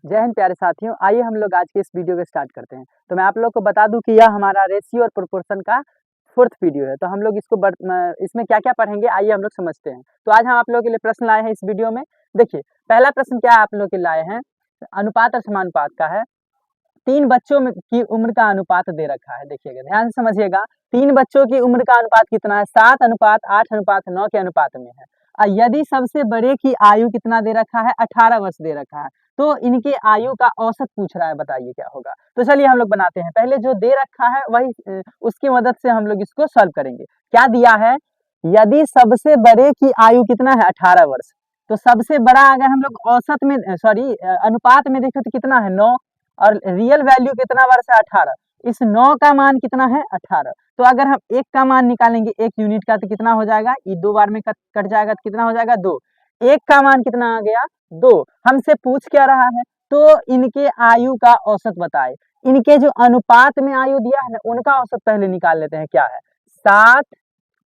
जय हिंद प्यारे साथियों, आइए हम लोग आज के इस वीडियो को स्टार्ट करते हैं। तो मैं आप लोग को बता दूं कि यह हमारा रेशियो और प्रोपोर्शन का फोर्थ वीडियो है। तो हम लोग इसमें क्या क्या पढ़ेंगे, आइए हम लोग समझते हैं। तो आज हम आप लोगों के लिए प्रश्न लाए हैं इस वीडियो में। देखिए, पहला प्रश्न क्या आप लोग के लाए हैं, अनुपात और समानुपात का है। 3 बच्चों में की उम्र का अनुपात दे रखा है। देखिएगा, ध्यान से समझिएगा। 3 बच्चों की उम्र का अनुपात कितना है? 7:8:9 के अनुपात में है। यदि सबसे बड़े की आयु कितना दे रखा है? 18 वर्ष दे रखा है। तो इनके आयु का औसत पूछ रहा है, बताइए क्या होगा। तो चलिए हम लोग बनाते हैं। पहले जो दे रखा है वही उसकी मदद से हम लोग इसको सॉल्व करेंगे। क्या दिया है? यदि सबसे बड़े की आयु कितना है? 18 वर्ष। तो सबसे बड़ा अगर हम लोग औसत में अनुपात में देखें तो कितना है? 9। और रियल वैल्यू कितना वर्ष है? 18। इस 9 का मान कितना है? 18। तो अगर हम 1 का मान निकालेंगे 1 यूनिट का, तो कितना हो जाएगा? ये 2 बार में कट जाएगा, तो कितना हो जाएगा? 2। 1 का मान कितना आ गया? 2। हमसे पूछ क्या रहा है? तो इनके आयु का औसत बताए। इनके जो अनुपात में आयु दिया है ना, उनका औसत पहले निकाल लेते हैं। क्या है? 7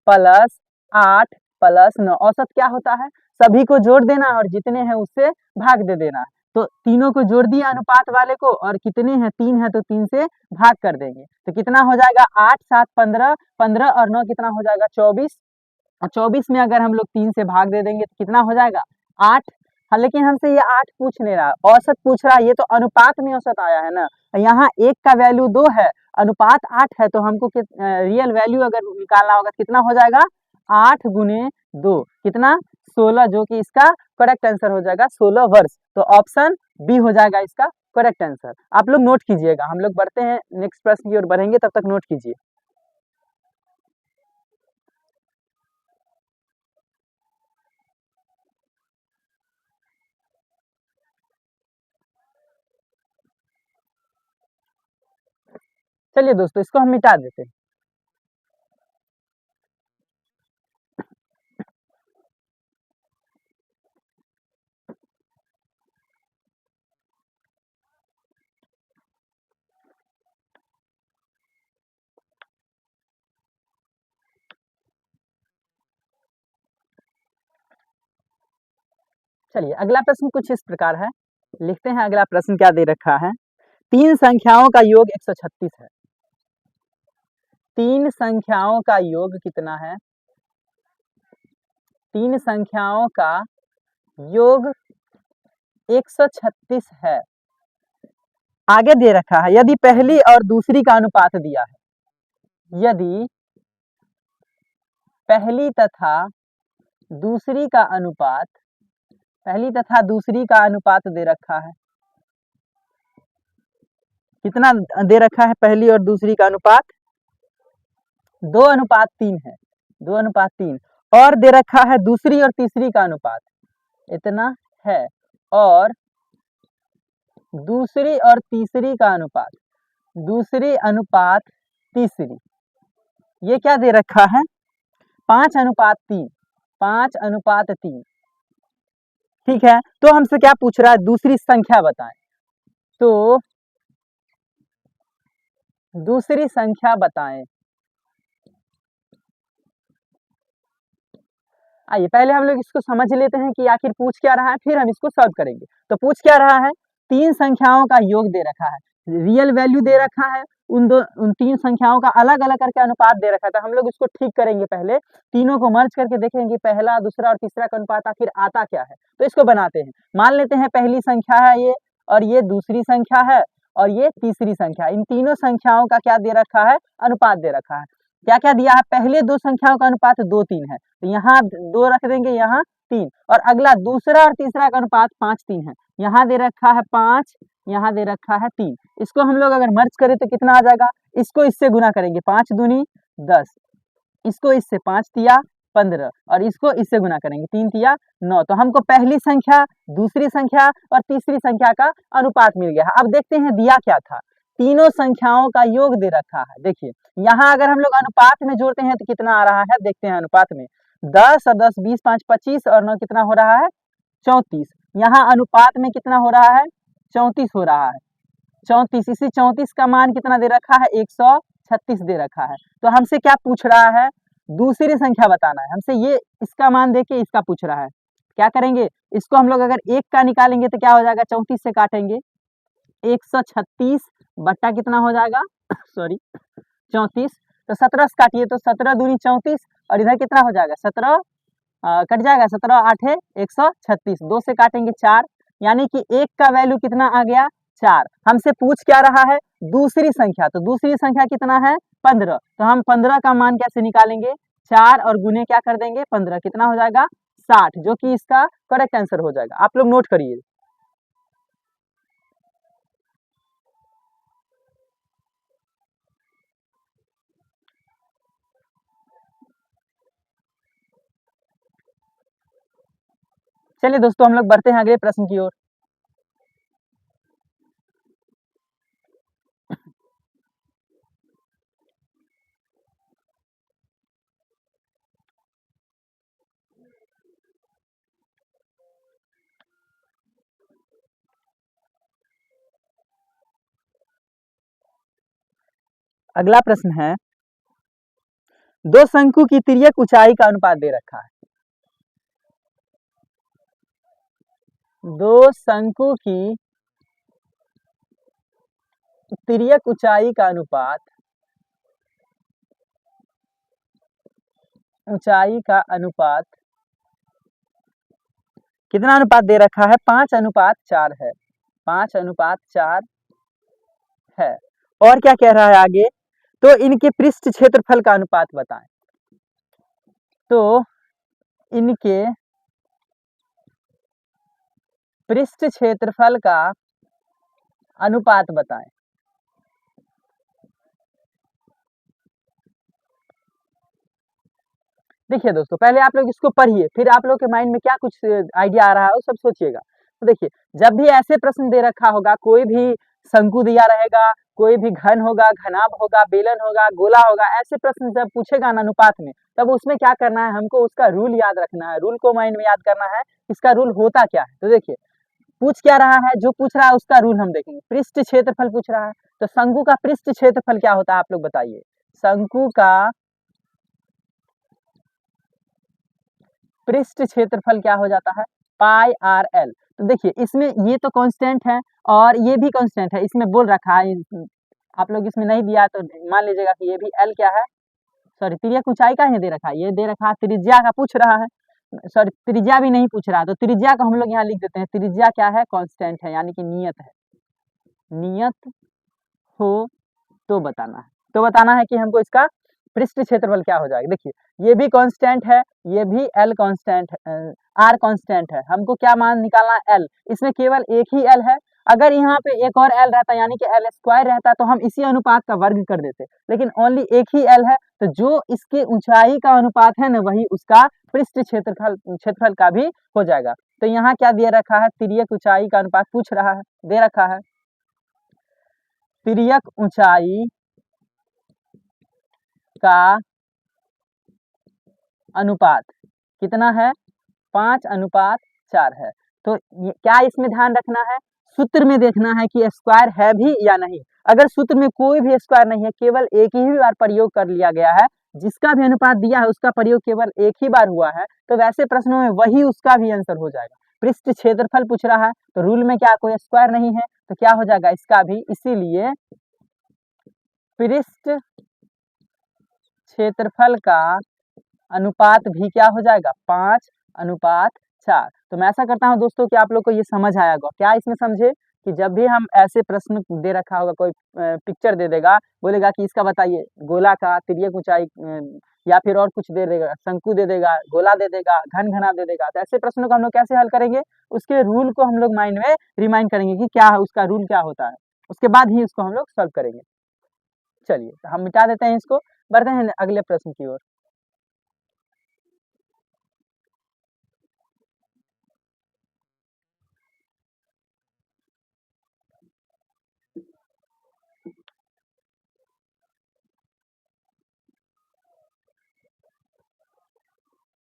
प्लस 8 प्लस 9। औसत क्या होता है? सभी को जोड़ देना और जितने हैं उससे भाग दे देना। तो तीनों को जोड़ दिया अनुपात वाले को, और कितने हैं? 3 है, तो 3 से भाग कर देंगे। तो कितना हो जाएगा? 8 7 15, 15 और 9 कितना हो जाएगा? 24। और 24 में अगर हम लोग 3 से भाग दे देंगे तो कितना हो जाएगा? 8। हाँ, लेकिन हमसे ये 8 पूछ नहीं रहा, औसत पूछ रहा है। ये तो अनुपात में औसत आया है ना। यहाँ 1 का वैल्यू 2 है, अनुपात 8 है, तो हमको रियल वैल्यू अगर निकालना होगा कितना हो जाएगा? 8 गुने 2 कितना? 16, जो कि इसका करेक्ट आंसर हो जाएगा 16 वर्ष। तो ऑप्शन बी हो जाएगा इसका करेक्ट आंसर। आप लोग नोट कीजिएगा। हम लोग बढ़ते हैं नेक्स्ट प्रश्न की ओर बढ़ेंगे, तब तक नोट कीजिए। चलिए दोस्तों, इसको हम मिटा देते हैं। चलिए, अगला प्रश्न कुछ इस प्रकार है। लिखते हैं अगला प्रश्न क्या दे रखा है। 3 संख्याओं का योग 136 है। 3 संख्याओं का योग कितना है? 3 संख्याओं का योग 136 है। आगे दे रखा है, यदि पहली और दूसरी का अनुपात दिया है। यदि पहली तथा दूसरी का अनुपात, पहली तथा दूसरी का अनुपात दे रखा है। कितना दे रखा है पहली और दूसरी का अनुपात? 2:3 है। 2:3। और दे रखा है दूसरी और तीसरी का अनुपात इतना है। और दूसरी और तीसरी का अनुपात, दूसरी अनुपात तीसरी, ये क्या दे रखा है? 5:3। 5:3। ठीक है, तो हमसे क्या पूछ रहा है? दूसरी संख्या बताएं। तो दूसरी संख्या बताएं। आइए पहले हम लोग इसको समझ लेते हैं कि आखिर पूछ क्या रहा है, फिर हम इसको सॉल्व करेंगे। तो पूछ क्या रहा है? 3 संख्याओं का योग दे रखा है, रियल वैल्यू दे रखा है, उन 3 संख्याओं का अलग अलग करके अनुपात दे रखा है। तो हम लोग इसको ठीक करेंगे। पहले तीनों को मर्ज करके देखेंगे पहला, दूसरा और तीसरा का अनुपात आखिर आता क्या है। तो इसको बनाते हैं। मान लेते हैं पहली संख्या है ये, और ये दूसरी संख्या है, और ये तीसरी संख्या। इन तीनों संख्याओं का क्या दे रखा है? अनुपात दे रखा है। क्या क्या दिया है? पहले 2 संख्याओं का अनुपात 2:3 है, तो यहाँ 2 रख देंगे, यहाँ 3। और अगला दूसरा और तीसरा का अनुपात 5:3 है। यहाँ दे रखा है 5, यहाँ दे रखा है 3। इसको हम लोग अगर मर्ज करें तो कितना आ जाएगा? इसको इससे गुना करेंगे, 5 दूनी 10, इसको इससे 5 तिया 15, और इसको इससे गुना करेंगे, 3 तिया 9। तो हमको पहली संख्या, दूसरी संख्या और तीसरी संख्या का अनुपात मिल गया है। अब देखते हैं दिया क्या था। तीनों संख्याओं का योग दे रखा है। देखिए, यहाँ अगर हम लोग अनुपात में जोड़ते हैं तो कितना आ रहा है? देखते हैं अनुपात में। 10 और 10 20 5 25 और 9 कितना हो रहा है? 34। यहाँ अनुपात में कितना हो रहा है? 34 हो रहा है। 34। इसी 34 का मान कितना दे रखा है? 136 दे रखा है। तो हमसे क्या पूछ रहा है? दूसरी संख्या बताना है हमसे। ये इसका मान देके इसका पूछ रहा है। क्या करेंगे, इसको हम लोग अगर 1 का निकालेंगे तो क्या हो जाएगा, 34 से काटेंगे, 136 बट्टा कितना हो जाएगा सॉरी 34, तो 17 से काटिए तो 17 दूनी 34 और इधर कितना हो जाएगा 17 कट जाएगा, 17 8 136, 2 से काटेंगे 4, यानी कि 1 का वैल्यू कितना आ गया 4। हमसे पूछ क्या रहा है, दूसरी संख्या, तो दूसरी संख्या कितना है 15, तो हम 15 का मान कैसे निकालेंगे, 4 और गुने क्या कर देंगे 15, कितना हो जाएगा 60, जो कि इसका करेक्ट आंसर हो जाएगा। आप लोग नोट करिए। चलिए दोस्तों हम लोग बढ़ते हैं अगले प्रश्न की ओर। अगला प्रश्न है, दो शंकु की तिर्यक ऊंचाई का अनुपात दे रखा है। दो शंकु की तिर्यक ऊंचाई का अनुपात, ऊंचाई का अनुपात कितना अनुपात दे रखा है, 5:4 है, 5:4 है। और क्या कह रहा है आगे, तो इनके पृष्ठ क्षेत्रफल का अनुपात बताएं। तो इनके पृष्ठ क्षेत्रफल का अनुपात बताएं। देखिए दोस्तों, पहले आप लोग इसको पढ़िए, फिर आप लोग के माइंड में क्या कुछ आइडिया आ रहा है वो सब सोचिएगा। तो देखिए, जब भी ऐसे प्रश्न दे रखा होगा, कोई भी शंकु दिया रहेगा, कोई भी घन होगा, घनाभ होगा, बेलन होगा, गोला होगा, ऐसे प्रश्न जब पूछेगा ना अनुपात में, तब उसमें क्या करना है, हमको उसका रूल याद रखना है, रूल को माइंड में याद करना है, इसका रूल होता क्या है। तो देखिए, पूछ क्या रहा है, जो पूछ रहा है उसका रूल हम देखेंगे। पृष्ठ क्षेत्रफल पूछ रहा है, तो शंकु का पृष्ठ क्षेत्रफल क्या होता है, आप लोग बताइए। शंकु का पृष्ठ क्षेत्रफल क्या हो जाता है, πr_l। तो देखिए, इसमें ये तो कांस्टेंट है और ये भी कांस्टेंट है, इसमें बोल रखा है, आप लोग इसमें नहीं दिया तो मान लीजिएगा कि ये भी l क्या है, सॉरी तिर्यक ऊंचाई का ही दे रखा है, ये दे रखा है त्रिज्या का पूछ रहा है, सॉरी त्रिज्या भी नहीं पूछ रहा है, तो त्रिज्या को हम लोग यहाँ लिख देते हैं, त्रिज्या क्या है, कांस्टेंट है, यानी कि नियत है, नियत हो तो बताना है। तो बताना है कि हमको इसका पृष्ठ क्षेत्रफल क्या हो जाएगा। देखिए, ये भी कांस्टेंट है, ये भी l कांस्टेंट है, r कांस्टेंट है, हमको क्या मान निकालना है l, इसमें केवल एक ही l है। अगर यहाँ पे एक और l रहता यानी कि l² रहता तो हम इसी अनुपात का वर्ग कर देते, लेकिन ओनली एक ही l है, तो जो इसके ऊंचाई का अनुपात है ना, वही उसका पृष्ठ क्षेत्रफल का भी हो जाएगा। तो यहाँ क्या दे रखा है, तिर्यक ऊंचाई का अनुपात पूछ रहा है, दे रखा है तिर्यक ऊंचाई का अनुपात कितना है, 5:4 है। तो क्या इसमें ध्यान रखना है, सूत्र में देखना है कि स्क्वायर है भी या नहीं। अगर सूत्र में कोई भी स्क्वायर नहीं है, केवल एक ही बार प्रयोग कर लिया गया है, जिसका भी अनुपात दिया है उसका प्रयोग केवल एक ही बार हुआ है, तो वैसे प्रश्नों में वही उसका भी आंसर हो जाएगा। पृष्ठ क्षेत्रफल पूछ रहा है, तो रूल में क्या कोई स्क्वायर नहीं है, तो क्या हो जाएगा इसका भी, इसीलिए पृष्ठ क्षेत्रफल का अनुपात भी क्या हो जाएगा, 5:4। तो मैं ऐसा करता हूं दोस्तों कि आप लोग को ये समझ आया होगा। क्या इसमें समझे कि जब भी हम ऐसे प्रश्न दे रखा होगा, कोई पिक्चर दे देगा, बोलेगा कि इसका बताइए, गोला का तिर्यक ऊंचाई, या फिर और कुछ दे देगा, शंकु दे देगा, गोला दे देगा, घन घना दे देगा, तो ऐसे प्रश्नों को हम लोग कैसे हल करेंगे, उसके रूल को हम लोग माइंड में रिमाइंड करेंगे कि क्या उसका रूल क्या होता है, उसके बाद ही उसको हम लोग सॉल्व करेंगे। चलिए, तो हम मिटा देते हैं इसको, बढ़ते हैं अगले प्रश्न की ओर।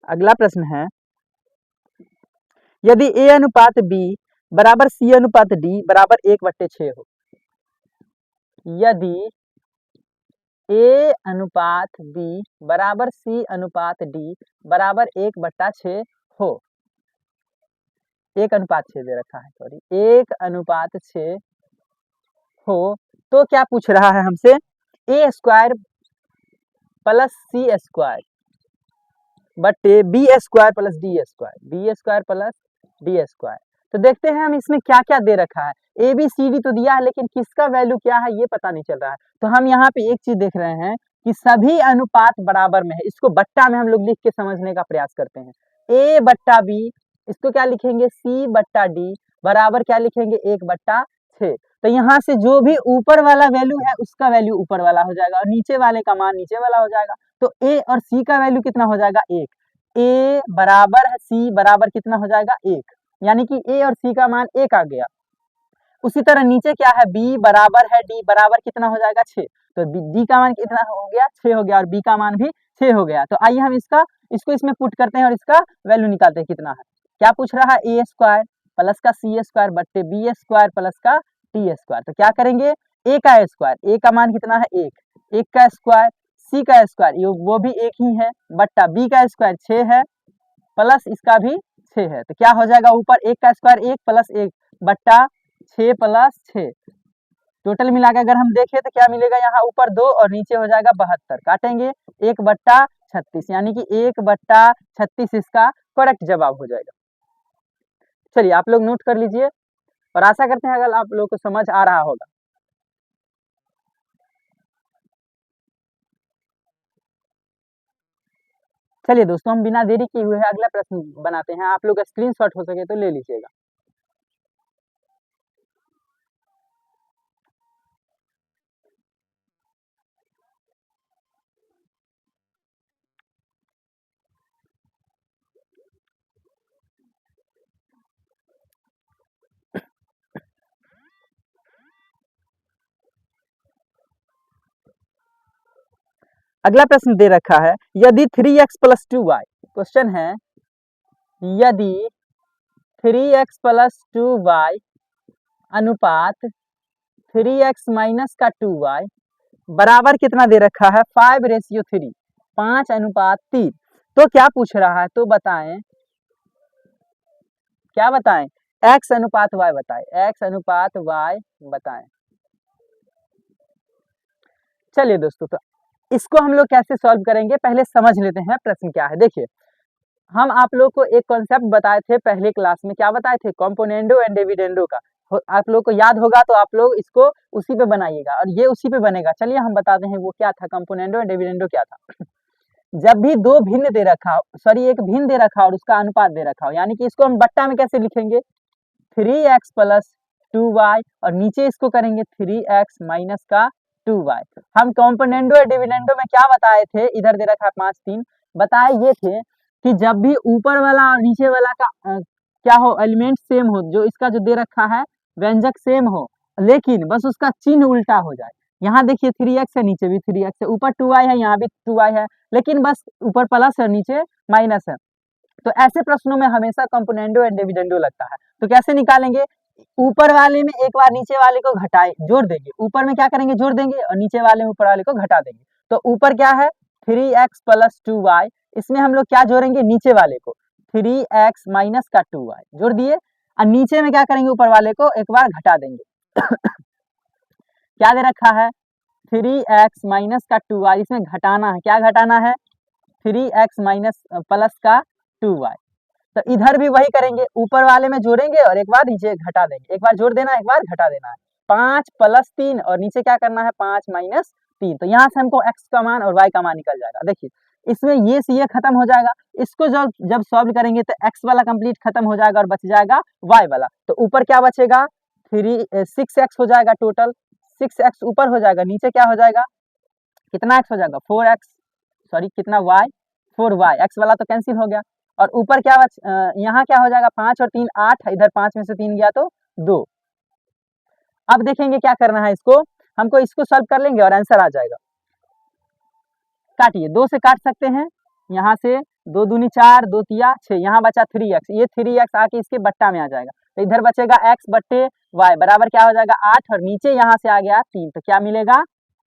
अगला प्रश्न है, यदि a अनुपात b बराबर c अनुपात d बराबर 1/6 हो, यदि a अनुपात b बराबर c अनुपात d बराबर 1/6 हो, 1:6 दे रखा है, सॉरी 1:6 हो तो क्या पूछ रहा है हमसे, A square plus C square बटे B square plus D square, B square plus D square. तो देखते हैं हम इसमें क्या क्या दे रखा है, ए बी सी डी तो दिया है लेकिन किसका वैल्यू क्या है ये पता नहीं चल रहा है। तो हम यहाँ पे एक चीज देख रहे हैं कि सभी अनुपात बराबर में है, इसको बट्टा में हम लोग लिख के समझने का प्रयास करते हैं। ए बट्टा बी, इसको क्या लिखेंगे, सी बट्टा डी बराबर क्या लिखेंगे, 1/6। तो यहाँ से जो भी ऊपर वाला वैल्यू है उसका वैल्यू ऊपर वाला हो जाएगा और नीचे वाले का मान नीचे वाला हो जाएगा। तो ए और सी का वैल्यू कितना हो जाएगा, 1। ए बराबर है सी बराबर कितना हो जाएगा, 1, यानी कि ए और सी का मान 1 आ गया। उसी तरह नीचे क्या है, बी बराबर है डी बराबर कितना हो जाएगा, 6। तो डी का मान कितना हो गया, 6 हो गया और बी का मान भी 6 हो गया। तो आइए हम इसको इसमें पुट करते हैं और इसका वैल्यू निकालते हैं कितना है। क्या पूछ रहा है, ए स्क्वायर प्लस का सी स्क्वायर बट्टे बी स्क्वायर प्लस का टी स्क्वायर। तो क्या करेंगे, ए का स्क्वायर, ए का मान कितना है 1, 1 का स्क्वायर, सी का स्क्वायर ये वो भी 1 ही है, बट्टा बी का स्क्वायर 6 है प्लस इसका भी 6 है। तो क्या हो जाएगा, ऊपर 1 का स्क्वायर 1 प्लस 1 बट्टा 6 प्लस 6, टोटल मिला के अगर हम देखें तो क्या मिलेगा, यहाँ ऊपर 2 और नीचे हो जाएगा 72, काटेंगे 1/36 यानी कि 1/36 इसका करेक्ट जवाब हो जाएगा। चलिए आप लोग नोट कर लीजिए और आशा करते हैं अगर आप लोग को समझ आ रहा होगा। चलिए दोस्तों हम बिना देरी किए हुए अगला प्रश्न बनाते हैं, आप लोग स्क्रीनशॉट हो सके तो ले लीजिएगा। अगला प्रश्न दे रखा है, यदि 3x + 2y, क्वेश्चन है यदि 3x + 2y अनुपात 3x - 2y बराबर कितना दे रखा है, 5:3, 5:3। तो क्या पूछ रहा है, तो बताएं, क्या बताएं, x अनुपात y बताएं, x अनुपात y बताएं। चलिए दोस्तों तो इसको हम लोग कैसे सॉल्व करेंगे, पहले समझ लेते हैं प्रश्न क्या है। देखिए हम आप लोग को एक कॉन्सेप्ट बताए थे पहले क्लास में, क्या बताए थे, कंपोनेंडो एंड डिविडेंडो का। आप लोग को याद होगा तो आप लोग इसको उसी पे बनाइएगा और ये उसी पे बनेगा। चलिए हम बताते हैं वो क्या था, कंपोनेंडो एंड डिविडेंडो क्या था। जब भी दो भिन्न दे रखा हो, सॉरी एक भिन्न दे रखा हो और उसका अनुपात दे रखा हो, यानी कि इसको हम बट्टा में कैसे लिखेंगे, 3x + 2y और नीचे इसको करेंगे 3x - 2y। हम कंपोनेंडो और डिविडेंडो में क्या बताए थे, इधर दे रखा है 5 3, बताए ये थे कि जब भी ऊपर वाला और नीचे वाला का क्या हो, एलिमेंट सेम हो, जो इसका जो दे रखा है व्यंजक सेम हो, लेकिन बस उसका चिन्ह उल्टा हो जाए। यहाँ देखिए 3x है, नीचे भी 3x है, ऊपर 2y है, यहाँ भी 2y है, लेकिन बस ऊपर प्लस है नीचे माइनस है। तो ऐसे प्रश्नों में हमेशा कंपोनेंडो एंड डिविडेंडो लगता है। तो कैसे निकालेंगे, ऊपर वाले में एक बार नीचे वाले को घटाए जोड़ देंगे, ऊपर में क्या करेंगे, जोड़ देंगे और नीचे वाले में ऊपर वाले को घटा देंगे। तो ऊपर क्या है 3x + 2y, इसमें हम लोग क्या जोड़ेंगे, नीचे वाले को 3x - 2y जोड़ दिए और नीचे में क्या करेंगे, ऊपर वाले को एक बार घटा देंगे। क्या दे रखा है, 3x - 2y, इसमें घटाना है, क्या घटाना है, 3x + 2y। तो इधर भी वही करेंगे, ऊपर वाले में जोड़ेंगे और एक बार नीचे घटा देंगे, एक बार जोड़ देना एक बार घटा देना है। 5 + 3 और नीचे क्या करना है, 5 - 3। तो यहाँ से हमको x का मान और y का मान निकल जाएगा। देखिए इसमें ये से ये खत्म हो जाएगा, इसको जब जब सॉल्व करेंगे तो x वाला कंप्लीट खत्म हो जाएगा और बच जाएगा y वाला। तो ऊपर क्या बचेगा, 6x हो जाएगा, टोटल 6x ऊपर हो जाएगा, नीचे क्या हो जाएगा, कितना x हो जाएगा, 4x, सॉरी कितना y, 4y, x वाला तो कैंसिल हो गया और ऊपर क्या यहाँ क्या हो जाएगा, 5 और 3 8, इधर 5 में से 3 गया तो 2। अब देखेंगे क्या करना है, इसको हमको इसको सॉल्व कर लेंगे और आंसर आ जाएगा। काटिए, 2 से काट सकते हैं, यहाँ से 2 दूनी 4, 2 तिया 6, यहाँ बचा 3x, ये 3x आके इसके बट्टा में आ जाएगा। तो इधर बचेगा x बट्टे y बराबर क्या हो जाएगा, 8 और नीचे यहाँ से आ गया 3। तो क्या मिलेगा,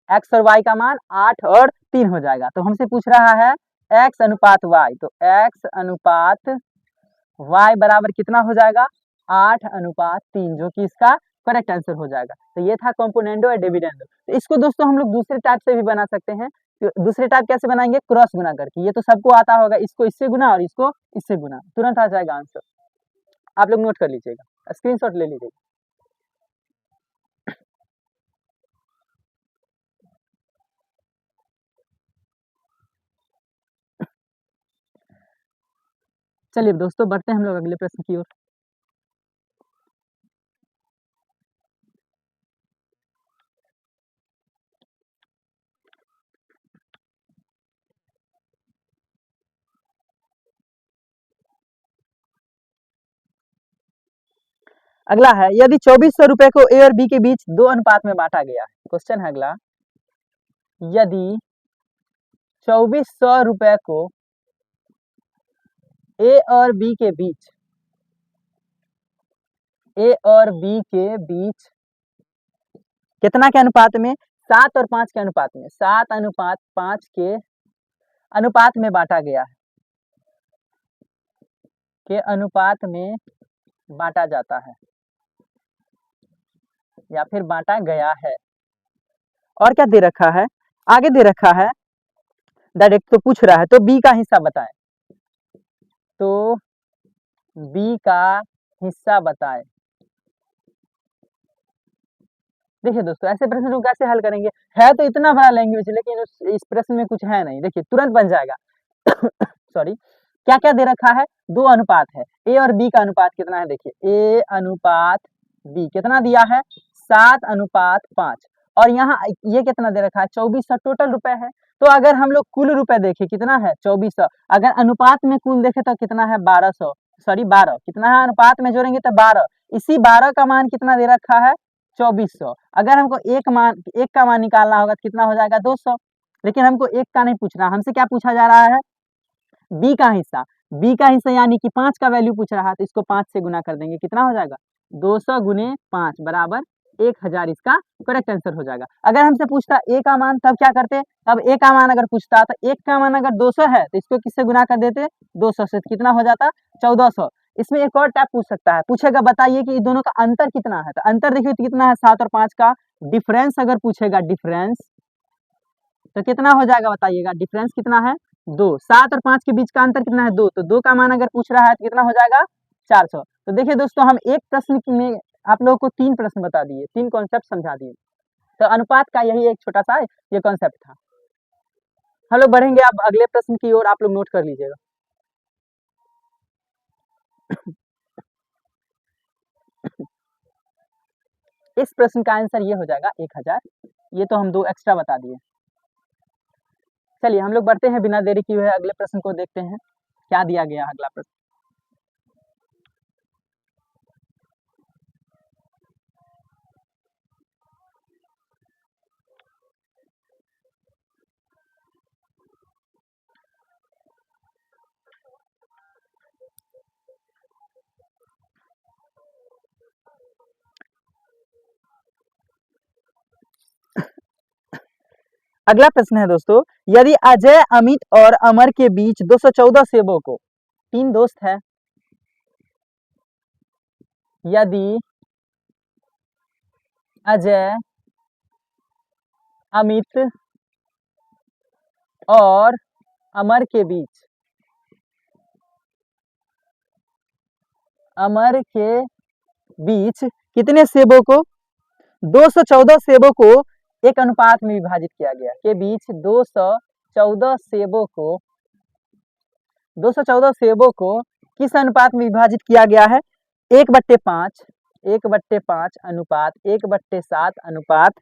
x और y का मान 8 और 3 हो जाएगा। तो हमसे पूछ रहा है x अनुपात y, तो x अनुपात y बराबर कितना हो जाएगा 8:3, जो कि इसका करेक्ट आंसर हो जाएगा। तो ये था कंपोनेंडो और डिविडेंडो। तो इसको दोस्तों हम लोग दूसरे टाइप से भी बना सकते हैं। तो दूसरे टाइप कैसे बनाएंगे, क्रॉस गुना करके। ये तो सबको आता होगा, इसको इससे गुना और इसको इससे गुना, तुरंत आ जाएगा आंसर। आप लोग नोट कर लीजिएगा, स्क्रीनशॉट ले लीजिएगा। चलिए दोस्तों, बढ़ते हैं हम लोग अगले प्रश्न की ओर। अगला है, यदि 2400 रुपए को ए और बी के बीच 2 अनुपात में बांटा गया है। क्वेश्चन है अगला, यदि 2400 रुपए को ए और बी के बीच, ए और बी के बीच कितना के अनुपात में, 7 और 5 के अनुपात में, 7:5 के अनुपात में बांटा गया है, के अनुपात में बांटा जाता है या फिर बांटा गया है। और क्या दे रखा है, आगे दे रखा है, डायरेक्ट तो पूछ रहा है, तो बी का हिस्सा बताएं, तो बी का हिस्सा बताएं। देखिए दोस्तों, ऐसे प्रश्न को कैसे हल करेंगे, है तो इतना बड़ा लैंग्वेज, लेकिन इस प्रश्न में कुछ है नहीं। देखिए तुरंत बन जाएगा। सॉरी, क्या क्या दे रखा है, 2 अनुपात है, ए और बी का अनुपात कितना है, देखिए ए अनुपात बी कितना दिया है 7:5, और यहाँ ये कितना दे रखा है 2400 टोटल रुपए है। तो अगर हम लोग कुल रुपए देखें कितना है 2400, अगर अनुपात में कुल देखें तो कितना है 1200, सॉरी 12, कितना है अनुपात में जोड़ेंगे तो 12, इसी 12 का मान कितना दे रखा है 2400। अगर हमको एक का मान निकालना होगा तो कितना हो जाएगा 200, लेकिन हमको एक का नहीं पूछना, हमसे क्या पूछा जा रहा है बी का हिस्सा। बी का हिस्सा यानी कि 5 का वैल्यू पूछ रहा है, तो इसको 5 से गुना कर देंगे, कितना हो जाएगा 200 गुने 5 बराबर 1000, इसका करेक्ट आंसर हो जाएगा। अगर हमसे पूछता ए का मान, तब क्या करते, तब ए का मान अगर पूछता तो एक का मान अगर 200 है तो इसको किससे गुना कर देते 200 से, तो कितना हो जाता 1400। इसमें एक और टाइप पूछ सकता है, पूछेगा बताइए कि दोनों का अंतर कितना है, तो अंतर देखिए तो कितना है 7 और 5 का डिफरेंस, अगर पूछेगा डिफरेंस तो कितना हो जाएगा बताइएगा, डिफरेंस कितना है 2, 7 और 5 के बीच का अंतर कितना है 2, तो 2 का मान अगर पूछ रहा है तो कितना हो जाएगा 400। तो देखिए दोस्तों, हम एक प्रश्न में आप लोगों को 3 प्रश्न बता दिए, 3 कॉन्सेप्ट समझा दिए। तो अनुपात का यही एक छोटा सा ये कॉन्सेप्ट था। हम लोग बढ़ेंगे अब अगले प्रश्न की ओर, आप लोग नोट कर लीजिएगा। इस प्रश्न का आंसर ये हो जाएगा 1000, ये तो हम 2 एक्स्ट्रा बता दिए। चलिए हम लोग बढ़ते हैं बिना देरी किए हुए अगले प्रश्न को देखते हैं, क्या दिया गया अगला प्रश्न। अगला प्रश्न है दोस्तों, यदि अजय, अमित और अमर के बीच 214 सेबों को, 3 दोस्त है, यदि अजय, अमित और अमर के बीच, अमर के बीच कितने सेबों को, 214 सेबों को एक अनुपात में विभाजित किया गया, के बीच 214 सेबों को, 214 सेबों को किस अनुपात में विभाजित किया गया है, 1/5, 1/5 अनुपात 1/7 अनुपात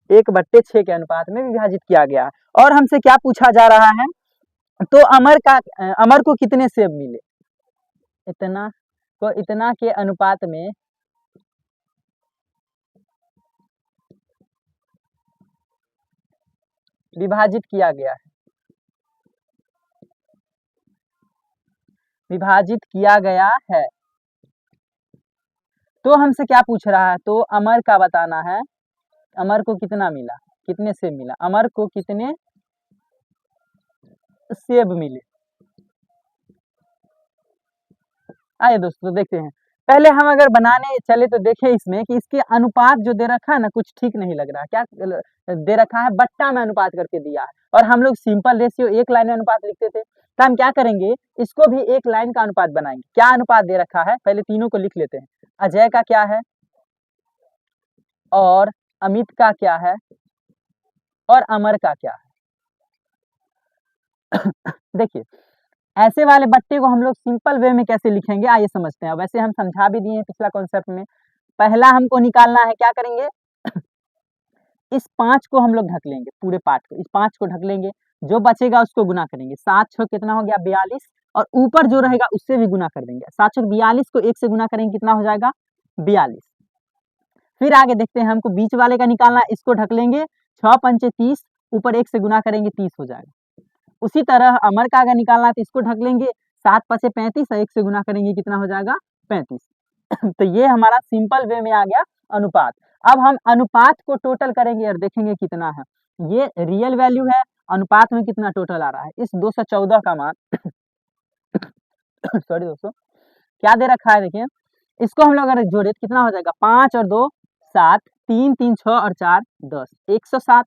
1/6 के अनुपात में विभाजित किया गया है। और हमसे क्या पूछा जा रहा है, तो अमर को कितने सेब मिले, इतना को इतना के अनुपात में विभाजित किया गया है, विभाजित किया गया है। तो हमसे क्या पूछ रहा है, तो अमर का बताना है, अमर को कितना मिला, कितने सेब मिला, अमर को कितने सेब मिले। आइए दोस्तों देखते हैं। पहले हम अगर बनाने चले तो देखें इसमें कि इसके अनुपात जो दे रखा है ना, कुछ ठीक नहीं लग रहा। क्या दे रखा है? बट्टा में अनुपात करके दिया है, और हम लोग सिंपल रेशियो एक लाइन में अनुपात लिखते थे। तो हम क्या करेंगे, इसको भी एक लाइन का अनुपात बनाएंगे। क्या अनुपात दे रखा है, पहले तीनों को लिख लेते हैं। अजय का क्या है, और अमित का क्या है, और अमर का क्या है। देखिए, ऐसे वाले बट्टे को हम लोग सिंपल वे में कैसे लिखेंगे, आइए समझते हैं। वैसे हम समझा भी दिए हैं पिछला कॉन्सेप्ट में। पहला हमको निकालना है, क्या करेंगे, इस 5 को हम लोग ढक लेंगे, पूरे पार्ट को, इस 5 को ढक लेंगे। जो बचेगा उसको गुना करेंगे, 7 छः कितना हो गया, 42, और ऊपर जो रहेगा उससे भी गुना कर देंगे। 7 छः 42 को 1 से गुना करेंगे, कितना हो जाएगा, 42। फिर आगे देखते हैं, हमको बीच वाले का निकालना है, इसको ढक लेंगे, 6 पंचे 30, ऊपर 1 से गुना करेंगे, 30 हो जाएगा। उसी तरह अमर का अगर निकालना है तो इसको ढक लेंगे, 7 पचे 35, और 1 से गुना करेंगे, कितना हो जाएगा, 35। तो ये हमारा सिंपल वे में आ गया अनुपात। अब हम अनुपात को टोटल करेंगे और देखेंगे कितना है। ये रियल वैल्यू है, अनुपात में कितना टोटल आ रहा है। इस 214 का मान सॉरी दोस्तों, क्या दे रखा है, देखिए इसको हम लोग अगर जोड़े तो कितना हो जाएगा, 5 और 2 7, 3 3 6 और 4 10, 107।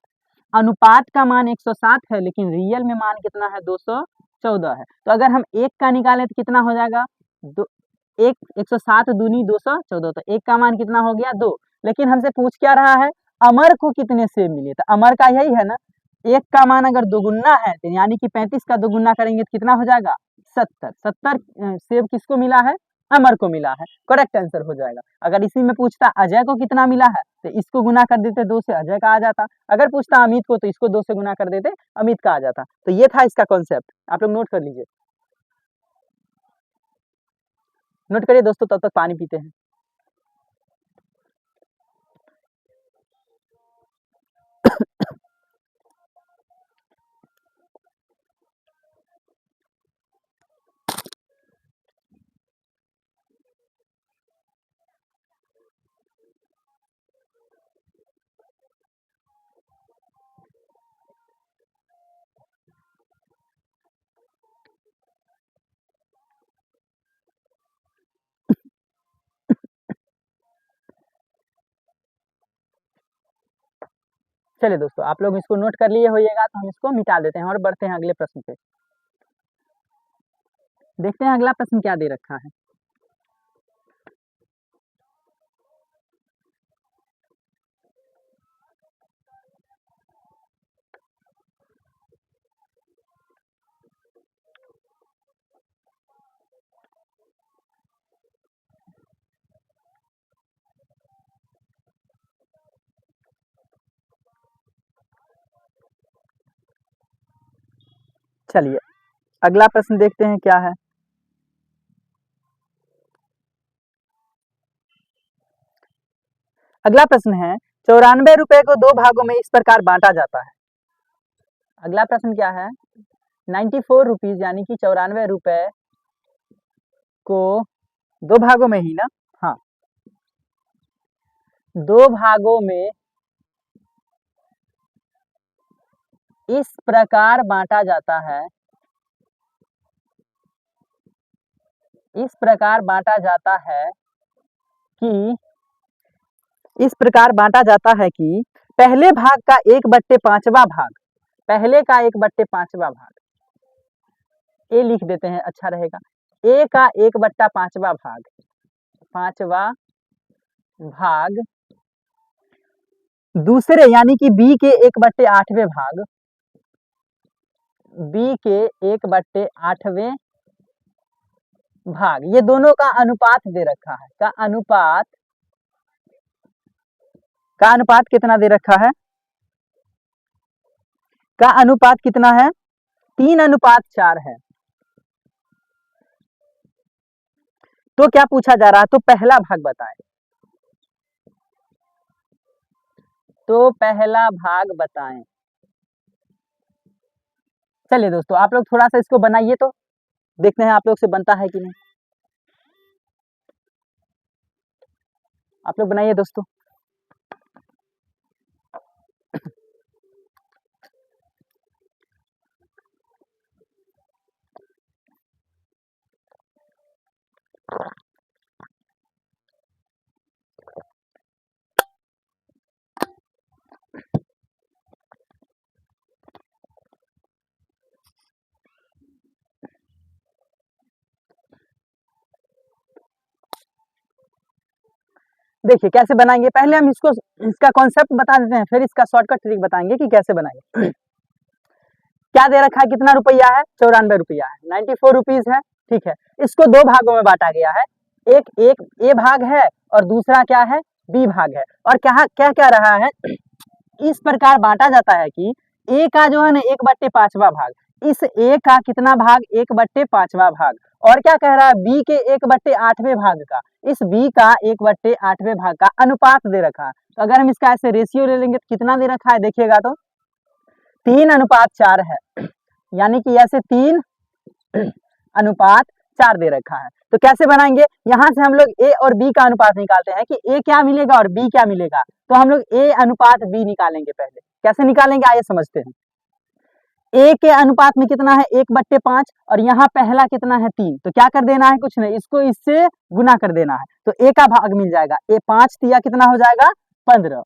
अनुपात का मान 107 है, लेकिन रियल में मान कितना है, 214 है। तो अगर हम एक का निकालें तो कितना हो जाएगा, दो, 107 दूनी 214, तो एक का मान कितना हो गया, 2। लेकिन हमसे पूछ क्या रहा है, अमर को कितने सेब मिले, तो अमर का यही है ना, एक का मान अगर दोगुना है तो यानी कि 35 का दोगुना करेंगे तो कितना हो जाएगा, 70। 70 सेब किसको मिला है, अमर को मिला है, करेक्ट आंसर हो जाएगा। अगर इसी में पूछता अजय को कितना मिला है, तो इसको गुना कर देते 2 से, अजय का आ जाता। अगर पूछता अमित को, तो इसको 2 से गुना कर देते, अमित का आ जाता। तो ये था इसका कॉन्सेप्ट, आप लोग नोट कर लीजिए। नोट करिए दोस्तों, तब तक पानी पीते हैं। चलिए दोस्तों, आप लोग इसको नोट कर लिए होइएगा, तो हम इसको मिटा देते हैं और बढ़ते हैं अगले प्रश्न पे। देखते हैं अगला प्रश्न क्या दे रखा है। चलिए अगला प्रश्न देखते हैं क्या है। अगला प्रश्न है, 94 रुपए को 2 भागों में इस प्रकार बांटा जाता है। अगला प्रश्न क्या है, 94 रुपीज यानी कि 94 रुपए को 2 भागों में ही ना, हाँ, 2 भागों में इस प्रकार बांटा जाता है, इस प्रकार बांटा जाता है कि, इस प्रकार बांटा जाता है कि पहले भाग का 1/5वां भाग, पहले का 1/5वां भाग, ए लिख देते हैं, अच्छा रहेगा। ए का 1/5वां भाग, 5वां भाग दूसरे यानी कि बी के 1/8वें भाग, बी के 1/8वें भाग, ये दोनों का अनुपात दे रखा है। का अनुपात कितना दे रखा है, का अनुपात कितना है, 3:4 है। तो क्या पूछा जा रहा है, तो पहला भाग बताएं, तो पहला भाग बताएं। चलिए दोस्तों, आप लोग थोड़ा सा इसको बनाइए, तो देखते हैं आप लोग से बनता है कि नहीं। आप लोग बनाइए दोस्तों। देखिए कैसे बनाएंगे, पहले हम इसका कॉन्सेप्ट बता देते हैं, फिर इसका शॉर्टकट ट्रिक बताएंगे कि कैसे बनाएंगे। क्या दे रखा है, कितना रुपया है, 94 रुपया है, 94 रुपीज है, ठीक है। इसको दो भागों में बांटा गया है, एक एक ए भाग है और दूसरा क्या है, बी भाग है। और क्या क्या क्या रहा है, इस प्रकार बांटा जाता है कि ए का जो है ना 1/5वां भाग, इस ए का कितना भाग, 1/5वां भाग, और क्या कह रहा है, बी के 1/8वें भाग का, इस बी का 1/8वें भाग का अनुपात दे रखा है। तो अगर हम इसका ऐसे रेशियो ले लेंगे तो कितना दे रखा है, देखिएगा तो 3:4 है, यानी कि ऐसे 3:4 दे रखा है। तो कैसे बनाएंगे, यहाँ से हम लोग ए और बी का अनुपात निकालते हैं कि ए क्या मिलेगा और बी क्या मिलेगा। तो हम लोग ए अनुपात बी निकालेंगे, पहले कैसे निकालेंगे आइए समझते हैं। ए के अनुपात में कितना है, 1/5, और यहाँ पहला कितना है, 3। तो क्या कर देना है, कुछ नहीं, इसको इससे गुना कर देना है, तो ए का भाग मिल जाएगा, ए 5 तिया कितना हो जाएगा, 15।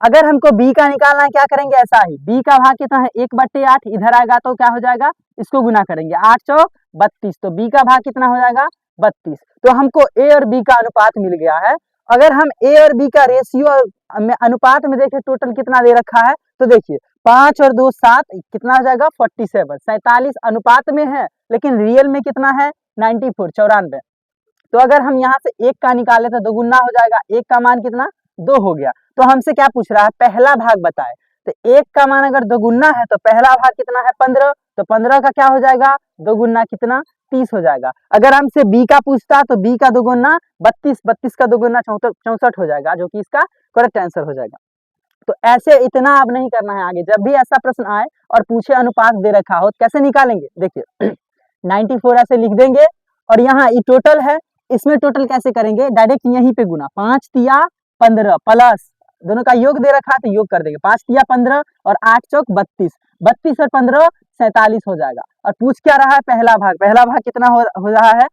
अगर हमको बी का निकालना है, क्या करेंगे, ऐसा ही, बी का भाग कितना है, 1/8, इधर आएगा तो क्या हो जाएगा, इसको गुना करेंगे, 8 चौक 32, तो बी का भाग कितना हो जाएगा, 32। तो हमको ए और बी का अनुपात मिल गया है। अगर हम ए और बी का रेशियो में अनुपात में देखें, टोटल कितना दे रखा है, तो देखिए 5 और 2 7, कितना हो जाएगा, 47, 47 अनुपात में है, लेकिन रियल में कितना है, 94, 94। तो अगर हम यहाँ से एक का निकाले तो दोगुना हो जाएगा, एक का मान कितना, 2 हो गया। तो हमसे क्या पूछ रहा है, पहला भाग बताए, तो एक का मान अगर दोगुना है तो पहला भाग कितना है, 15, तो 15 का क्या हो जाएगा, दोगुना कितना, 30 हो जाएगा। अगर हमसे बी का पूछता तो बी का दोगुना 32, 32 का दोगुना 64 हो जाएगा, जो कि इसका करेक्ट आंसर हो जाएगा। तो ऐसे इतना अब नहीं करना है, आगे जब भी ऐसा प्रश्न आए और पूछे अनुपात दे रखा हो, कैसे निकालेंगे, देखिए 94 ऐसे लिख देंगे, और यहाँ ये टोटल है, इसमें टोटल कैसे करेंगे, डायरेक्ट यहीं पे गुना, 5 तिया 15 प्लस दोनों का योग दे रखा है तो योग कर देंगे, 5 तिया 15 और 8 चौक 32, 32 और 15 47 हो जाएगा। और पूछ क्या रहा है, पहला भाग, पहला भाग कितना हो रहा है,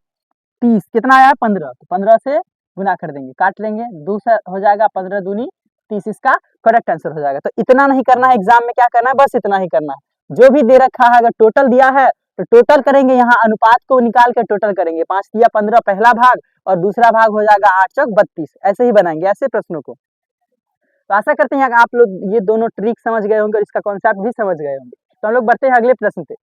30, कितना आया 15, तो 15 से गुना कर देंगे, काट लेंगे, दूसरा हो जाएगा 15 दूनी 30, इसका करेक्ट आंसर हो जाएगा। तो इतना नहीं करना है, एग्जाम में क्या करना है, बस इतना ही करना है, जो भी दे रखा है, अगर टोटल दिया है तो टोटल करेंगे, यहाँ अनुपात को निकाल के टोटल करेंगे, 5 तिया 15 पहला भाग और दूसरा भाग हो जाएगा 8 चौक 32, ऐसे ही बनाएंगे ऐसे प्रश्नों को। तो आशा करते हैं कि आप लोग ये दोनों ट्रिक समझ गए होंगे और इसका कॉन्सेप्ट भी समझ गए होंगे। तो हम लोग बढ़ते हैं अगले प्रश्न पे।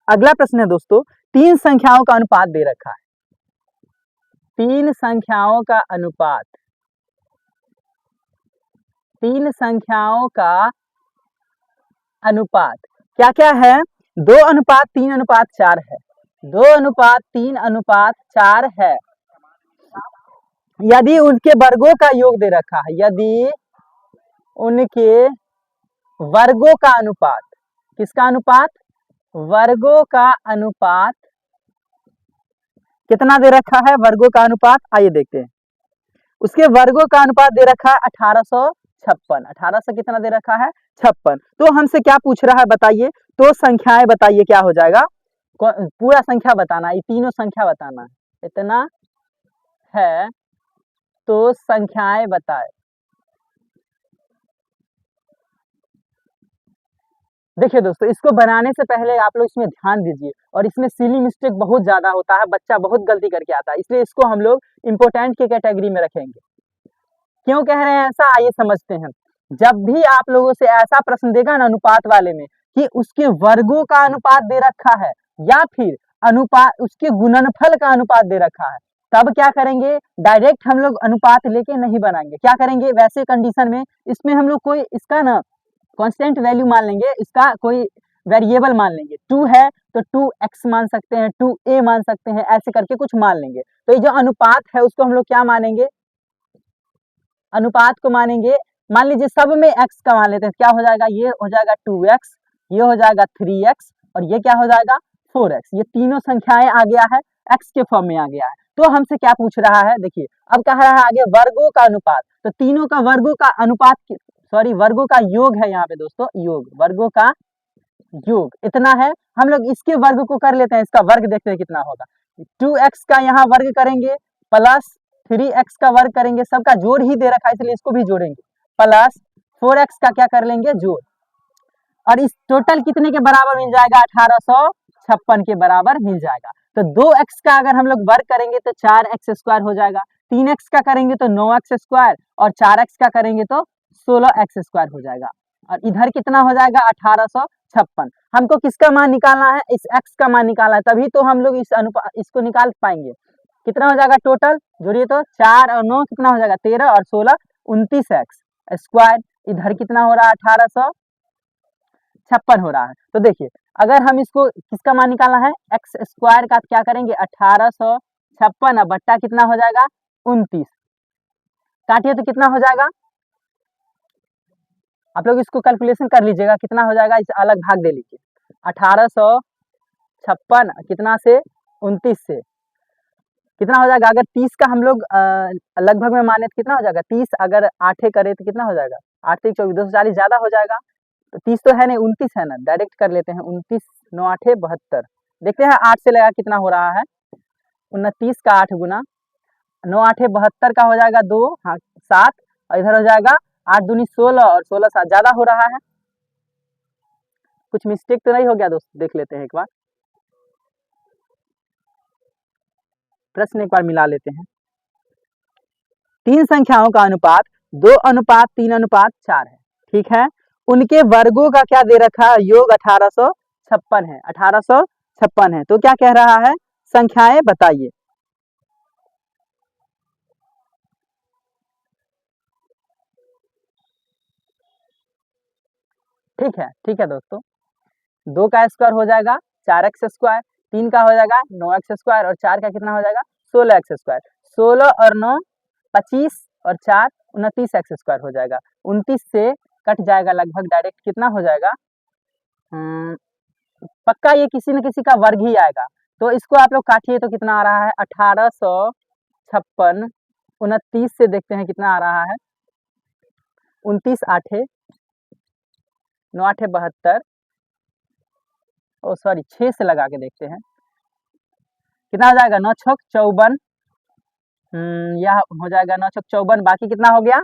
अगला प्रश्न है दोस्तों, 3 संख्याओं का अनुपात दे रखा है, 3 संख्याओं का अनुपात, 3 संख्याओं का अनुपात क्या क्या है, 2:3:4 है, 2:3:4 है। यदि उनके वर्गों का योग दे रखा है, यदि उनके वर्गों का अनुपात, किसका अनुपात, वर्गों का अनुपात कितना दे रखा है, वर्गों का अनुपात आइए देखते हैं। उसके वर्गों का अनुपात दे रखा है 1856, 1800 कितना दे रखा है, 56। तो हमसे क्या पूछ रहा है बताइए, तो संख्याएं बताइए क्या हो जाएगा, पूरा संख्या बताना, ये तीनों संख्या बताना है, इतना है तो संख्याएं बताए। देखिए दोस्तों, इसको बनाने से पहले आप लोग इसमें ध्यान दीजिए, और इसमें सिली मिस्टेक बहुत ज्यादा होता है, बच्चा बहुत गलती करके आता है, इसलिए इसको हम लोग इंपोर्टेंट की कैटेगरी में रखेंगे। क्यों कह रहे हैं ऐसा, आइए समझते हैं। जब भी आप लोगों से ऐसा प्रश्न देगा ना अनुपात वाले में कि उसके वर्गों का अनुपात दे रखा है या फिर अनुपात उसके गुणनफल का अनुपात दे रखा है, तब क्या करेंगे, डायरेक्ट हम लोग अनुपात लेके नहीं बनाएंगे, क्या करेंगे, वैसे कंडीशन में इसमें हम लोग कोई इसका ना कांस्टेंट वैल्यू मान लेंगे, इसका कोई वेरिएबल मान लेंगे, 2 है तो 2x मान सकते हैं, 2a मान सकते हैं, ऐसे करके कुछ मान लेंगे। तो ये जो अनुपात है उसको हम लोग क्या मानेंगे, अनुपात को मानेंगे मान लीजिए सब में x का मान लेते हैं, क्या हो जाएगा, ये हो जाएगा 2x, ये हो जाएगा 3x और ये क्या हो जाएगा 4x। ये तीनों संख्याएं आ गया है, x के फॉर्म में आ गया है। तो हमसे क्या पूछ रहा है, देखिए अब कह रहा है आगे वर्गों का अनुपात। तो तीनों का वर्गों का अनुपात, सॉरी वर्गों का योग है यहाँ पे दोस्तों, योग, वर्गों का योग इतना है। हम लोग इसके वर्ग को कर लेते हैं, इसका वर्ग देखते हैं कितना होगा। 2x का यहाँ वर्ग करेंगे प्लस 3x का वर्ग करेंगे, सबका जोड़ ही दे रखा है इसलिए इसको भी जोड़ेंगे, प्लस 4x का क्या कर लेंगे, जोड़, और इस टोटल कितने के बराबर मिल जाएगा, 1856 के बराबर मिल जाएगा। तो 2x का अगर हम लोग वर्ग करेंगे तो 4x स्क्वायर हो जाएगा, 3x का करेंगे तो 9x स्क्वायर और 4x का करेंगे तो 16x स्क्वायर हो जाएगा। और इधर कितना हो जाएगा 1856। हमको किसका मान निकालना है, इस x का मान निकालना है, तभी तो हम लोग इसको निकाल पाएंगे। कितना हो जाएगा टोटल, जोड़िए तो 4 और 9 कितना हो जाएगा 13 और 16 29x स्क्वायर। इधर कितना हो रहा है 1856 हो रहा है। तो देखिए अगर हम इसको किसका मान निकालना है, एक्स स्क्वायर का क्या करेंगे 1856 और बट्टा कितना हो जाएगा 29, काटिए तो कितना हो जाएगा, आप लोग इसको कैलकुलेशन कर लीजिएगा कितना हो जाएगा, इसे अलग भाग दे लीजिए। 1856 कितना से 29 से कितना हो जाएगा, अगर 30 का हम लोग लगभग में माने तो कितना हो जाएगा 30, अगर 8 करे तो कितना हो जाएगा 8 3 24 240 ज्यादा हो जाएगा। तो 30 तो है नहीं 29 है ना, डायरेक्ट कर लेते हैं 29 9 8 72, देखते हैं 8 से लगा कितना हो रहा है, 29 का 8 गुना 9 8 72 का हो जाएगा 2 हाँ 7 और इधर हो जाएगा 8 दूनी 16 और 16 7 ज्यादा हो रहा है। कुछ मिस्टेक तो नहीं हो गया दोस्त, देख लेते हैं एक बार, प्रश्न एक बार मिला लेते हैं। तीन संख्याओं का अनुपात 2:3:4 है, ठीक है, उनके वर्गों का क्या दे रखा है, योग 1856 है, 1856 है। तो क्या कह रहा है, संख्याएं बताइए। ठीक है दोस्तों, 2 का स्क्वायर हो जाएगा 4x स्क्वायर, 3 का हो जाएगा 9x स्क्वायर और 4 का कितना हो जाएगा 16x स्क्वायर, 16 और 9 25 और 4 29x स्क्वायर हो जाएगा। 29 से कट जाएगा लगभग, डायरेक्ट कितना हो जाएगा, पक्का ये किसी न किसी का वर्ग ही आएगा। तो इसको आप लोग काटिए तो कितना आ रहा है 1856 29 से देखते हैं कितना आ रहा है, 29 8 9 8 72, ओ सॉरी 6 से लगा के देखते हैं कितना हो जाएगा 9 छक 54, यह हो जाएगा 9 छक 54, बाकी कितना हो गया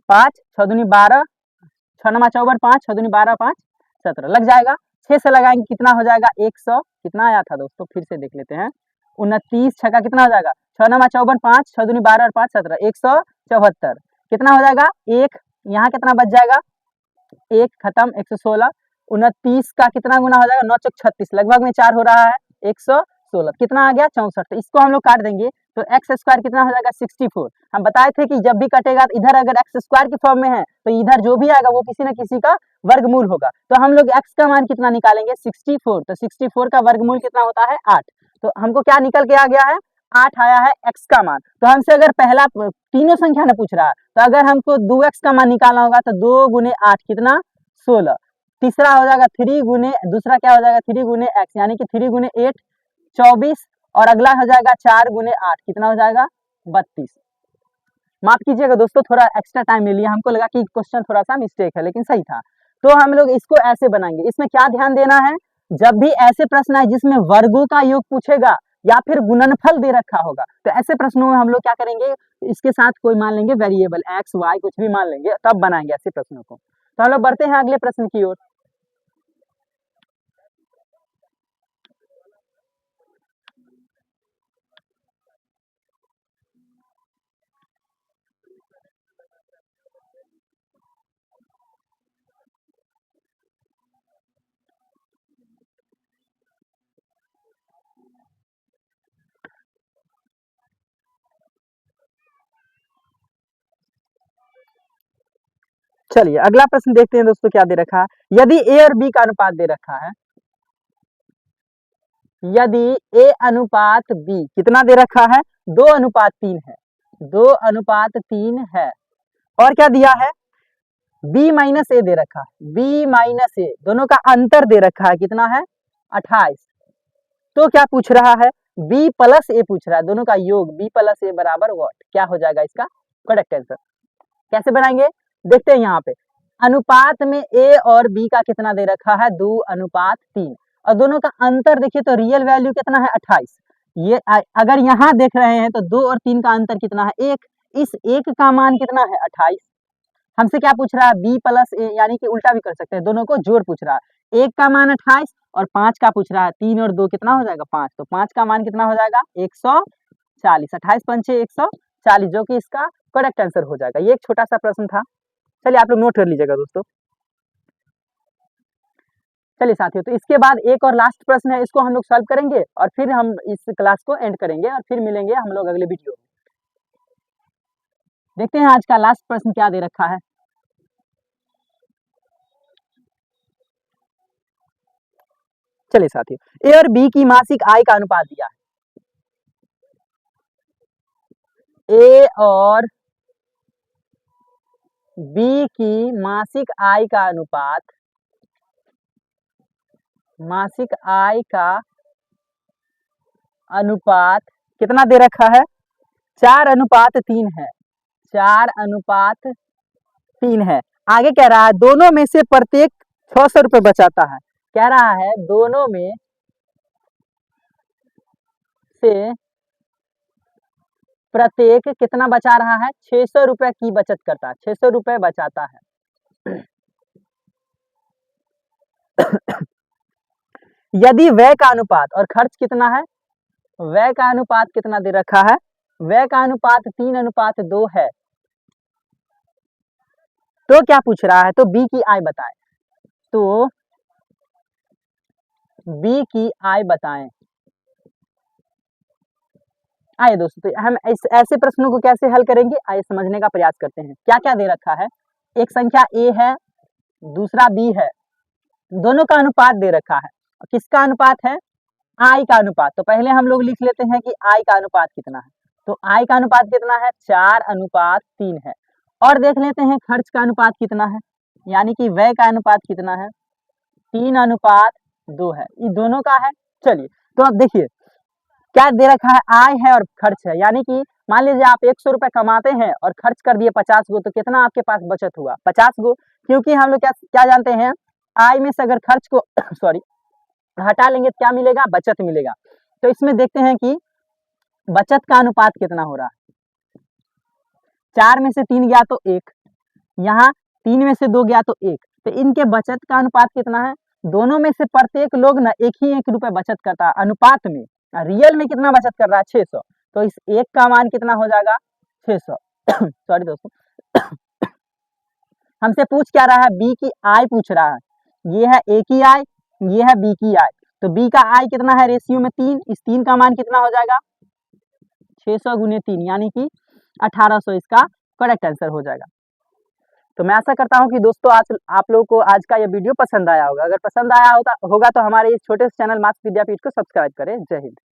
5 6 दूनी 12 6 9 54 5 6 दूनी 12 5 17 लग जाएगा। 6 से लगाएंगे कितना हो जाएगा 100, कितना आया था दोस्तों फिर से देख लेते हैं, 29 छक्का कितना हो जाएगा 6 9 54 5 6 दूनी 12 और 5 17 174, कितना हो जाएगा एक, यहाँ कितना बच जाएगा एक खत्म 116, 29 का कितना गुना हो जाएगा 9 चौक 36, लगभग में 4 हो रहा है 116, कितना आ गया 64। तो इसको हम लोग काट देंगे तो एक्स स्क्वायर कितना हो जाएगा 64। हम बताए थे कि जब भी कटेगा इधर अगर एक्स स्क्वायर के फॉर्म में है तो इधर जो भी आएगा वो किसी न किसी का वर्गमूल होगा। तो हम लोग एक्स का मान कितना निकालेंगे 64, तो 64 का वर्गमूल कितना होता है 8। तो हमको क्या निकल के आ गया है 8 आया है एक्स का मान। तो हमसे अगर पहला तीनों संख्या न पूछ रहा है तो अगर हमको 2x का मान निकालना होगा तो 2 गुने 8 कितना 16, तीसरा हो जाएगा 3 गुने, दूसरा क्या हो जाएगा 3 गुने एक्स यानी कि 3 गुने 8 24, और अगला हो जाएगा 4 गुने 8 कितना हो जाएगा 32। माफ कीजिएगा दोस्तों थोड़ा एक्स्ट्रा टाइम ले लिया, हमको लगा कि क्वेश्चन थोड़ा सा मिस्टेक है लेकिन सही था। तो हम लोग इसको ऐसे बनाएंगे, इसमें क्या ध्यान देना है, जब भी ऐसे प्रश्न आए जिसमें वर्गों का योग पूछेगा या फिर गुणनफल दे रखा होगा तो ऐसे प्रश्नों में हम लोग क्या करेंगे, इसके साथ कोई मान लेंगे वेरिएबल एक्स वाई कुछ भी मान लेंगे, तब बनाएंगे ऐसे प्रश्नों को। तो हम लोग बढ़ते हैं अगले प्रश्न की ओर। चलिए अगला प्रश्न देखते हैं दोस्तों क्या दे रखा है। यदि ए और बी का अनुपात दे रखा है, यदि ए अनुपात बी कितना दे रखा है 2:3 है, 2:3 है, और क्या दिया है बी माइनस ए दे रखा है, बी माइनस ए दोनों का अंतर दे रखा है, कितना है 28। तो क्या पूछ रहा है, बी प्लस ए पूछ रहा है, दोनों का योग बी प्लस ए बराबर व्हाट, क्या हो जाएगा इसका करेक्ट आंसर। कैसे बनाएंगे देखते हैं यहाँ पे, अनुपात में ए और बी का कितना दे रखा है 2:3 और दोनों का अंतर देखिए तो रियल वैल्यू कितना है 28। ये अगर यहाँ देख रहे हैं तो 2 और 3 का अंतर कितना है 1, इस 1 का मान कितना है 28। हमसे क्या पूछ रहा है बी प्लस ए, यानी कि उल्टा भी कर सकते हैं, दोनों को जोड़ पूछ रहा है, 1 का मान 28 और 5 का पूछ रहा है, 3 और 2 कितना हो जाएगा 5, तो 5 का मान कितना हो जाएगा 140, 28 पंचे 140 जो कि इसका करेक्ट आंसर हो जाएगा। ये एक छोटा सा प्रश्न था, चलिए आप लोग नोट कर लीजिएगा दोस्तों। चलिए साथियों, तो इसके बाद एक और लास्ट प्रश्न है, इसको हम लोग सॉल्व करेंगे और फिर हम इस क्लास को एंड करेंगे और फिर मिलेंगे हम लोग अगले वीडियो में। देखते हैं आज का लास्ट प्रश्न क्या दे रखा है। चलिए साथियों, ए और बी की मासिक आय का अनुपात दिया है, ए और बी की मासिक आय का अनुपात, मासिक आय का अनुपात कितना दे रखा है 4:3 है, 4:3 है। आगे कह रहा है दोनों में से प्रत्येक 600 रुपए बचाता है, कह रहा है दोनों में से प्रत्येक कितना बचा रहा है 600 रुपए की बचत करता है, 600 रुपए बचाता है। यदि व्यय का अनुपात और खर्च कितना है, व्यय का अनुपात कितना दे रखा है, व्यय का अनुपात 3:2 है, तो क्या पूछ रहा है, तो बी की आय बताएं, तो बी की आय बताएं। आइए दोस्तों, तो हम ऐसे प्रश्नों को कैसे हल करेंगे, आइए समझने का प्रयास करते हैं। क्या क्या दे रखा है, एक संख्या ए है, दूसरा बी है, दोनों का अनुपात दे रखा है, किसका अनुपात है आय का अनुपात। तो पहले हम लोग लिख लेते हैं कि आय का अनुपात कितना है, तो आय का अनुपात कितना है 4:3 है। और देख लेते हैं खर्च का अनुपात कितना है, यानी कि व्यय का अनुपात कितना है 3:2 है, ये दोनों का है। चलिए तो अब देखिए क्या दे रखा है, आय है और खर्च है, यानी कि मान लीजिए आप 100 रुपए कमाते हैं और खर्च कर दिए 50 गो, तो कितना आपके पास बचत हुआ 50 गो, क्योंकि हम लोग क्या क्या जानते हैं आय में से अगर खर्च को सॉरी हटा लेंगे तो क्या मिलेगा बचत मिलेगा। तो इसमें देखते हैं कि बचत का अनुपात कितना हो रहा है, 4 में से 3 गया तो 1, यहाँ 3 में से 2 गया तो 1, तो इनके बचत का अनुपात कितना है, दोनों में से प्रत्येक लोग ना 1 रुपए बचत करता है अनुपात में, रियल में कितना बचत कर रहा है 600, तो इस एक का मान कितना हो जाएगा 600 सॉरी दोस्तों हमसे पूछ क्या रहा है बी की आय पूछ रहा है, ये है ए की आय, ये है बी की आय, तो बी का आय कितना है रेशियो में 3, इस 3 का मान कितना हो जाएगा 600 गुने 3 यानी कि 1800, इसका करेक्ट आंसर हो जाएगा। तो मैं आशा करता हूं कि दोस्तों आज आप लोगों को आज का ये वीडियो पसंद आया होगा, अगर पसंद आया होगा तो हमारे इस छोटे से चैनल मार्क्स विद्यापीठ को सब्सक्राइब करें। जय हिंद।